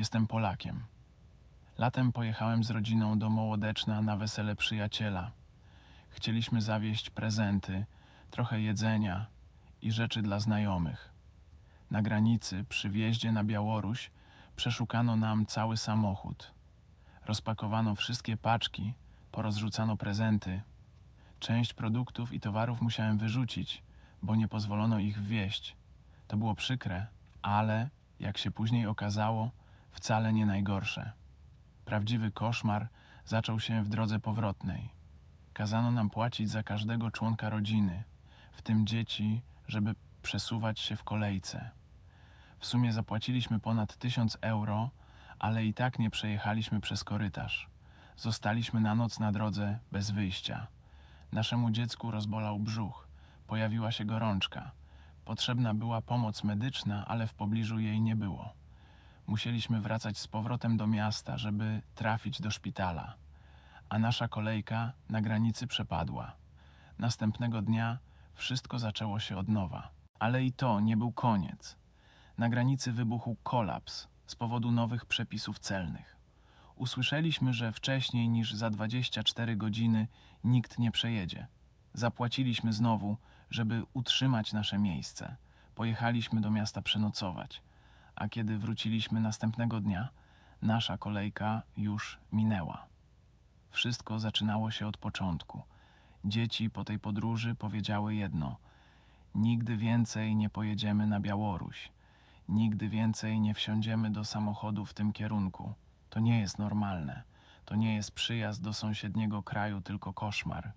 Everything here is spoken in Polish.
Jestem Polakiem. Latem pojechałem z rodziną do Mołodeczna na wesele przyjaciela. Chcieliśmy zawieźć prezenty, trochę jedzenia i rzeczy dla znajomych. Na granicy, przy wjeździe na Białoruś, przeszukano nam cały samochód. Rozpakowano wszystkie paczki, porozrzucano prezenty. Część produktów i towarów musiałem wyrzucić, bo nie pozwolono ich wwieźć. To było przykre, ale, jak się później okazało, wcale nie najgorsze. Prawdziwy koszmar zaczął się w drodze powrotnej. Kazano nam płacić za każdego członka rodziny, w tym dzieci, żeby przesuwać się w kolejce. W sumie zapłaciliśmy ponad 1000 euro, ale i tak nie przejechaliśmy przez korytarz. Zostaliśmy na noc na drodze bez wyjścia. Naszemu dziecku rozbolał brzuch, pojawiła się gorączka. Potrzebna była pomoc medyczna, ale w pobliżu jej nie było. Musieliśmy wracać z powrotem do miasta, żeby trafić do szpitala, a nasza kolejka na granicy przepadła. Następnego dnia wszystko zaczęło się od nowa. Ale i to nie był koniec. Na granicy wybuchł kolaps z powodu nowych przepisów celnych. Usłyszeliśmy, że wcześniej niż za 24 godziny nikt nie przejedzie. Zapłaciliśmy znowu, żeby utrzymać nasze miejsce. Pojechaliśmy do miasta przenocować, a kiedy wróciliśmy następnego dnia, nasza kolejka już minęła. Wszystko zaczynało się od początku. Dzieci po tej podróży powiedziały jedno: nigdy więcej nie pojedziemy na Białoruś. Nigdy więcej nie wsiądziemy do samochodu w tym kierunku. To nie jest normalne. To nie jest przyjazd do sąsiedniego kraju, tylko koszmar.